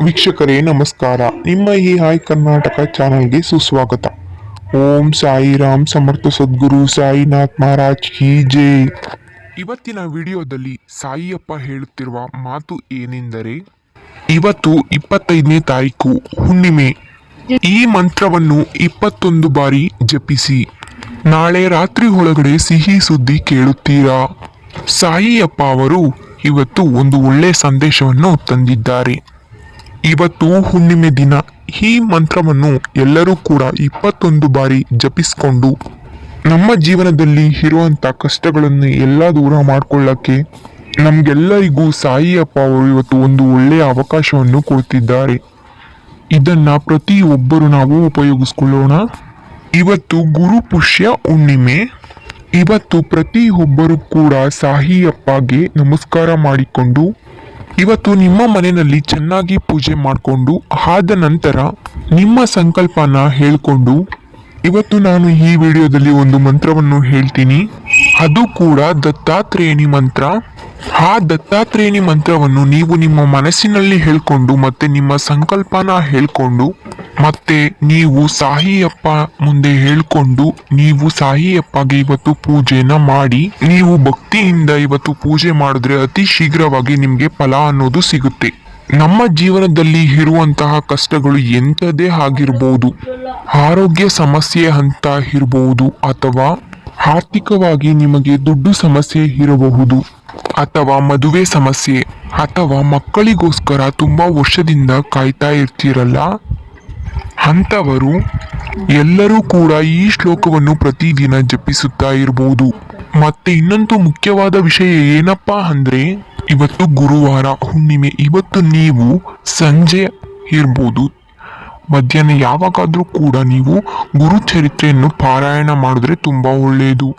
ವೀಕ್ಷಕರೇ ನಮಸ್ಕಾರ. ನಿಮ್ಮ ಈ ಹಾಯ್ ಕರ್ನಾಟಕ ಚಾನಲ್ಗೆ ಸುಸ್ವಾಗತ. ಓಂ ಸಾಯಿರಾಮ್ ಸಮರ್ಥ ಸದ್ಗುರು ಸಾಯಿನಾಥ್ ಮಹಾರಾಜ್ ಕಿ ಜೈ. ಇವತ್ತಿನ ವಿಡಿಯೋದಲ್ಲಿ ಸಾಯಿಯಪ್ಪ ಹೇಳುತ್ತಿರುವ ಮಾತು ಏನೆಂದರೆ, ಇವತ್ತು 25ನೇ ತಾರೀಕು ಹುಣ್ಣಿಮೆ. ಈ ಮಂತ್ರವನ್ನು 21 ಬಾರಿ ಜಪಿಸಿ. ನಾಳೆ ರಾತ್ರಿ ಒಳಗಡೆ ಸಿಹಿ ಸುದ್ದಿ ಕೇಳುತ್ತೀರಾ. ಸಾಯಿಯಪ್ಪ ಅವರು ಇವತ್ತು ಒಂದು ಒಳ್ಳೆಯ ಸಂದೇಶವನ್ನು ತಂದಿದ್ದಾರೆ. ಇವತ್ತು ಹುಣ್ಣಿಮೆ ದಿನ. ಈ ಮಂತ್ರವನ್ನು ಎಲ್ಲರೂ ಕೂಡ 21 ಬಾರಿ ಜಪಿಸಿಕೊಂಡು ನಮ್ಮ ಜೀವನದಲ್ಲಿ ಇರುವಂಥ ಕಷ್ಟಗಳನ್ನು ಎಲ್ಲ ದೂರ ಮಾಡಿಕೊಳ್ಳಕ್ಕೆ ನಮಗೆಲ್ಲರಿಗೂ ಸಾಯಿಯಪ್ಪ ಅವರು ಇವತ್ತು ಒಂದು ಒಳ್ಳೆಯ ಅವಕಾಶವನ್ನು ಕೊಡ್ತಿದ್ದಾರೆ. ಇದನ್ನ ಪ್ರತಿಯೊಬ್ಬರು ನಾವು ಉಪಯೋಗಿಸ್ಕೊಳ್ಳೋಣ. ಇವತ್ತು ಗುರು ಪುಷ್ಯ ಹುಣ್ಣಿಮೆ. ಇವತ್ತು ಪ್ರತಿಯೊಬ್ಬರು ಕೂಡ ಸಾಯಿಯಪ್ಪಗೆ ನಮಸ್ಕಾರ ಮಾಡಿಕೊಂಡು ಇವತ್ತು ನಿಮ್ಮ ಮನೆಯಲ್ಲಿ ಚೆನ್ನಾಗಿ ಪೂಜೆ ಮಾಡಿಕೊಂಡು ಆದ ನಂತರ ನಿಮ್ಮ ಸಂಕಲ್ಪನ ಹೇಳ್ಕೊಂಡು ಇವತ್ತು ನಾನು ಈ ವಿಡಿಯೋದಲ್ಲಿ ಒಂದು ಮಂತ್ರವನ್ನು ಹೇಳ್ತೀನಿ. ಅದು ಕೂಡ ದತ್ತಾತ್ರೇಯನಿ ಮಂತ್ರ. ಆ ದತ್ತಾತ್ರೇಯನಿ ಮಂತ್ರವನ್ನು ನೀವು ನಿಮ್ಮ ಮನಸ್ಸಿನಲ್ಲಿ ಹೇಳ್ಕೊಂಡು ಮತ್ತೆ ನಿಮ್ಮ ಸಂಕಲ್ಪನ ಹೇಳ್ಕೊಂಡು ಮತ್ತೆ ನೀವು ಸಾಯಿಯಪ್ಪ ಮುಂದೆ ಹೇಳ್ಕೊಂಡು ನೀವು ಸಾಯಿಯಪ್ಪಗೆ ಇವತ್ತು ಪೂಜೆನ ಮಾಡಿ ನೀವು ಭಕ್ತಿಯಿಂದ ಇವತ್ತು ಪೂಜೆ ಮಾಡಿದ್ರೆ ಅತಿ ಶೀಘ್ರವಾಗಿ ನಿಮಗೆ ಫಲ ಅನ್ನೋದು ಸಿಗುತ್ತೆ. ನಮ್ಮ ಜೀವನದಲ್ಲಿ ಇರುವಂತಹ ಕಷ್ಟಗಳು ಎಂಥದೇ ಆಗಿರ್ಬೋದು, ಆರೋಗ್ಯ ಸಮಸ್ಯೆ ಅಂತ ಇರಬಹುದು, ಅಥವಾ ಆರ್ಥಿಕವಾಗಿ ನಿಮಗೆ ದುಡ್ಡು ಸಮಸ್ಯೆ ಇರಬಹುದು, ಅಥವಾ ಮದುವೆ ಸಮಸ್ಯೆ, ಅಥವಾ ಮಕ್ಕಳಿಗೋಸ್ಕರ ತುಂಬಾ ವರ್ಷದಿಂದ ಕಾಯ್ತಾ ಇರ್ತೀರಲ್ಲ, ಅಂಥವರು ಎಲ್ಲರೂ ಕೂಡ ಈ ಶ್ಲೋಕವನ್ನು ಪ್ರತಿದಿನ ಜಪಿಸುತ್ತಾ ಇರಬಹುದು. ಮತ್ತೆ ಇನ್ನೊಂದು ಮುಖ್ಯವಾದ ವಿಷಯ ಏನಪ್ಪಾ ಅಂದ್ರೆ, ಇವತ್ತು ಗುರುವಾರ ಹುಣ್ಣಿಮೆ. ಇವತ್ತು ನೀವು ಸಂಜೆ ಇರ್ಬೋದು, ಮಧ್ಯಾಹ್ನ ಯಾವಾಗಾದ್ರೂ ಕೂಡ ನೀವು ಗುರುಚರಿತ್ರೆಯನ್ನು ಪಾರಾಯಣ ಮಾಡಿದ್ರೆ ತುಂಬಾ ಒಳ್ಳೆಯದು.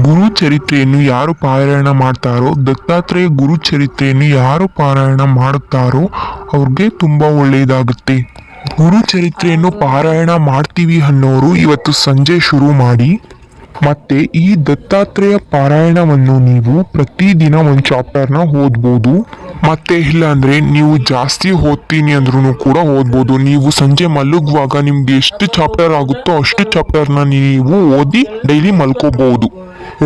ಗುರುಚರಿತ್ರೆಯನ್ನು ಯಾರು ಪಾರಾಯಣ ಮಾಡ್ತಾರೋ, ದತ್ತಾತ್ರೇಯ ಗುರುಚರಿತ್ರೆಯನ್ನು ಯಾರು ಪಾರಾಯಣ ಮಾಡುತ್ತಾರೋ ಅವ್ರಿಗೆ ತುಂಬಾ ಒಳ್ಳೆಯದಾಗುತ್ತೆ. ಗುರುಚರಿತ್ರೆಯನ್ನು ಪಾರಾಯಣ ಮಾಡ್ತೀವಿ ಅನ್ನೋರು ಇವತ್ತು ಸಂಜೆ ಶುರು ಮಾಡಿ. ಮತ್ತೆ ಈ ದತ್ತಾತ್ರೇಯ ಪಾರಾಯಣವನ್ನು ನೀವು ಪ್ರತಿದಿನ ಒಂದು ಚಾಪ್ಟರ್ನ ಓದ್ಬೋದು. ಮತ್ತೆ ಇಲ್ಲ ಅಂದ್ರೆ ನೀವು ಜಾಸ್ತಿ ಓದ್ತೀನಿ ಅಂದ್ರೂ ಕೂಡ ಓದ್ಬೋದು. ನೀವು ಸಂಜೆ ಮಲಗುವಾಗ ನಿಮ್ಗೆ ಎಷ್ಟು ಚಾಪ್ಟರ್ ಆಗುತ್ತೋ ಅಷ್ಟು ಚಾಪ್ಟರ್ನ ನೀವು ಓದಿ ಡೈಲಿ ಮಲ್ಕೋಬಹುದು.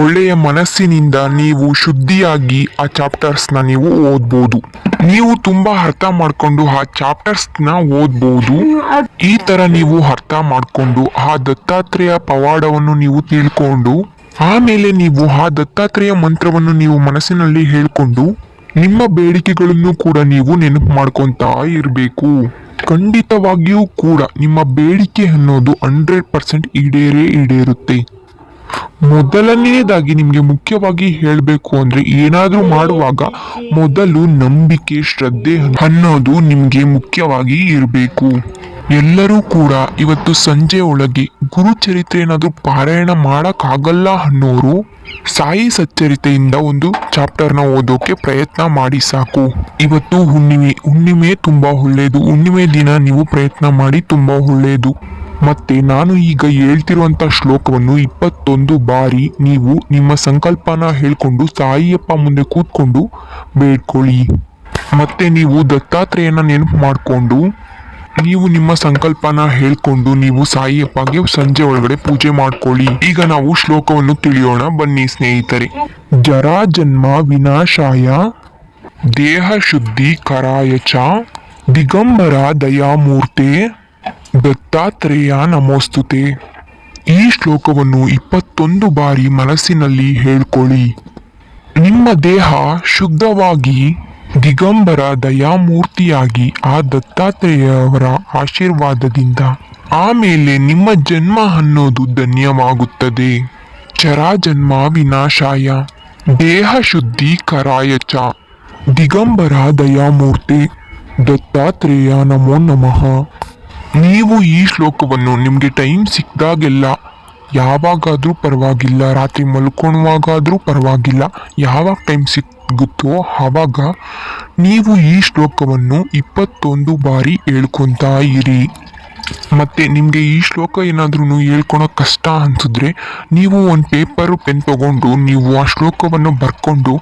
ಒಳ್ಳೆಯ ಮನಸ್ಸಿನಿಂದ ನೀವು ಶುದ್ಧಿಯಾಗಿ ಆ ಚಾಪ್ಟರ್ಸ್ನ ನೀವು ಓದ್ಬೋದು. ನೀವು ತುಂಬಾ ಅರ್ಥ ಮಾಡ್ಕೊಂಡು ಆ ಚಾಪ್ಟರ್ಸ್ನ ಓದ್ಬೋದು. ಈ ತರ ನೀವು ಅರ್ಥ ಮಾಡ್ಕೊಂಡು ಆ ದತ್ತಾತ್ರೇಯ ಪವಾಡವನ್ನು ನೀವು ತಿಳ್ಕೊಂಡು ಆಮೇಲೆ ನೀವು ಆ ದತ್ತಾತ್ರೇಯ ಮಂತ್ರವನ್ನು ನೀವು ಮನಸ್ಸಿನಲ್ಲಿ ಹೇಳ್ಕೊಂಡು ನಿಮ್ಮ ಬೇಡಿಕೆಗಳನ್ನು ಕೂಡ ನೀವು ನೆನಪು ಮಾಡ್ಕೊಂತಾ ಇರಬೇಕು. ಖಂಡಿತವಾಗಿಯೂ ಕೂಡ ನಿಮ್ಮ ಬೇಡಿಕೆ ಅನ್ನೋದು 100% ಈಡೇರುತ್ತೆ. ಮೊದಲನೆಯದಾಗಿ ನಿಮಗೆ ಮುಖ್ಯವಾಗಿ ಹೇಳಬೇಕು ಅಂದ್ರೆ, ಏನಾದ್ರೂ ಮಾಡುವಾಗ ಮೊದಲು ನಂಬಿಕೆ, ಶ್ರದ್ಧೆ ಅನ್ನೋದು ನಿಮ್ಗೆ ಮುಖ್ಯವಾಗಿ ಇರಬೇಕು. ಎಲ್ಲರೂ ಕೂಡ ಇವತ್ತು ಸಂಜೆ ಒಳಗೆ ಗುರುಚರಿತ್ರೆ ಏನಾದ್ರೂ ಪಾರಾಯಣ ಮಾಡಕ್ಕಾಗಲ್ಲ ಅನ್ನೋರು ಸಾಯಿ ಸಚ್ಚರಿತೆಯಿಂದ ಒಂದು ಚಾಪ್ಟರ್ನ ಓದೋಕೆ ಪ್ರಯತ್ನ ಮಾಡಿ ಸಾಕು. ಇವತ್ತು ಹುಣ್ಣಿಮೆ ತುಂಬಾ ಒಳ್ಳೆಯದು. ಹುಣ್ಣಿಮೆ ದಿನ ನೀವು ಪ್ರಯತ್ನ ಮಾಡಿ, ತುಂಬಾ ಒಳ್ಳೆಯದು. ಮತ್ತೆ ನಾನು ಈಗ ಹೇಳ್ತಿರುವಂತ ಶ್ಲೋಕವನ್ನು 21 ಬಾರಿ ನೀವು ನಿಮ್ಮ ಸಂಕಲ್ಪನ ಹೇಳ್ಕೊಂಡು ಸಾಯಿಯಪ್ಪ ಮುಂದೆ ಕೂತ್ಕೊಂಡು ಬೇಡ್ಕೊಳ್ಳಿ. ಮತ್ತೆ ನೀವು ದತ್ತಾತ್ರೇಯನ ನೆನಪು ಮಾಡಿಕೊಂಡು ನೀವು ನಿಮ್ಮ ಸಂಕಲ್ಪನ ಹೇಳ್ಕೊಂಡು ನೀವು ಸಾಯಿಯಪ್ಪಗೆ ಸಂಜೆ ಒಳಗಡೆ ಪೂಜೆ ಮಾಡ್ಕೊಳ್ಳಿ. ಈಗ ನಾವು ಶ್ಲೋಕವನ್ನು ತಿಳಿಯೋಣ ಬನ್ನಿ ಸ್ನೇಹಿತರೆ. ಜರಾ ಜನ್ಮ ವಿನಾಶಾಯ ದೇಹ ಶುದ್ಧಿ ಕರಾಯ ಚ ದಿಗಂಬರ ದಯಾಮೂರ್ತೆ ದತ್ತಾತ್ರೇಯ ನಮೋಸ್ತುತೆ. ಈ ಶ್ಲೋಕವನ್ನು 21 ಬಾರಿ ಮನಸ್ಸಿನಲ್ಲಿ ಹೇಳ್ಕೊಳ್ಳಿ. ನಿಮ್ಮ ದೇಹ ಶುದ್ಧವಾಗಿ ದಿಗಂಬರ ದಯಾಮೂರ್ತಿಯಾಗಿ ಆ ದತ್ತಾತ್ರೇಯವರ ಆಶೀರ್ವಾದದಿಂದ ಆಮೇಲೆ ನಿಮ್ಮ ಜನ್ಮ ಅನ್ನೋದು ಧನ್ಯವಾಗುತ್ತದೆ. ಚರಾಜನ್ಮ ವಿನಾಶಾಯ ದೇಹ ಶುದ್ಧಿ ಕರಾಯ ಚ ದಿಗಂಬರ ದಯಾಮೂರ್ತಿ ದತ್ತಾತ್ರೇಯ ನಮೋ ನಮಃ. ನೀವು ಈ ಶ್ಲೋಕವನ್ನು ನಿಮಗೆ ಟೈಮ್ ಸಿಕ್ಕಿದಾಗೆಲ್ಲ, ಯಾವಾಗಾದ್ರೂ ಪರವಾಗಿಲ್ಲ, ರಾತ್ರಿ ಮಲ್ಕೊಳ್ಳುವಾಗಾದ್ರೂ ಪರವಾಗಿಲ್ಲ, ಯಾವಾಗ ಟೈಮ್ ಸಿಗುತ್ತೋ ಆವಾಗ ನೀವು ಈ ಶ್ಲೋಕವನ್ನು 21 ಬಾರಿ ಹೇಳ್ಕೊಂತಾ ಇರಿ. ಮತ್ತು ನಿಮಗೆ ಈ ಶ್ಲೋಕ ಏನಾದ್ರೂ ಹೇಳ್ಕೊಳಕ್ಕೆ ಕಷ್ಟ ಅನ್ಸಿದ್ರೆ ನೀವು ಒಂದು ಪೇಪರು ಪೆನ್ ತೊಗೊಂಡು ನೀವು ಆ ಶ್ಲೋಕವನ್ನು ಬರ್ಕೊಂಡು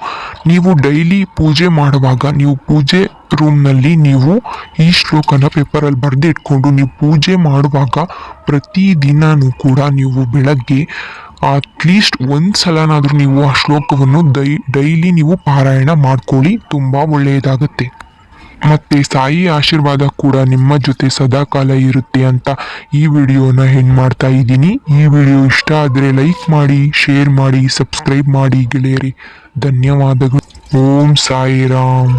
ನೀವು ಡೈಲಿ ಪೂಜೆ ಮಾಡುವಾಗ ನೀವು ಪೂಜೆ ರೂಮ್ನಲ್ಲಿ ನೀವು ಈ ಶ್ಲೋಕನ ಪೇಪರಲ್ಲಿ ಬರೆದು ಇಟ್ಕೊಂಡು ನೀವು ಪೂಜೆ ಮಾಡುವಾಗ ಪ್ರತಿದಿನವೂ ಕೂಡ ನೀವು ಬೆಳಗ್ಗೆ ಅಟ್ಲೀಸ್ಟ್ ಒಂದು ಸಲನಾದರೂ ನೀವು ಆ ಶ್ಲೋಕವನ್ನು ಡೈಲಿ ನೀವು ಪಾರಾಯಣ ಮಾಡ್ಕೊಳ್ಳಿ, ತುಂಬ ಒಳ್ಳೆಯದಾಗುತ್ತೆ. ಮತ್ತು ಸಾಯಿ ಆಶೀರ್ವಾದ ಕೂಡ ನಿಮ್ಮ ಜೊತೆ ಸದಾಕಾಲ ಇರುತ್ತೆ ಅಂತ ಈ ವಿಡಿಯೋನ ಮಾಡ್ತಾ ಇದ್ದೀನಿ. ಈ ವಿಡಿಯೋ ಇಷ್ಟ ಆದರೆ ಲೈಕ್ ಮಾಡಿ, ಶೇರ್ ಮಾಡಿ, ಸಬ್ಸ್ಕ್ರೈಬ್ ಮಾಡಿ ಗೆಳೆಯರಿ. ಧನ್ಯವಾದಗಳು. ಓಂ ಸಾಯಿರಾಮ್.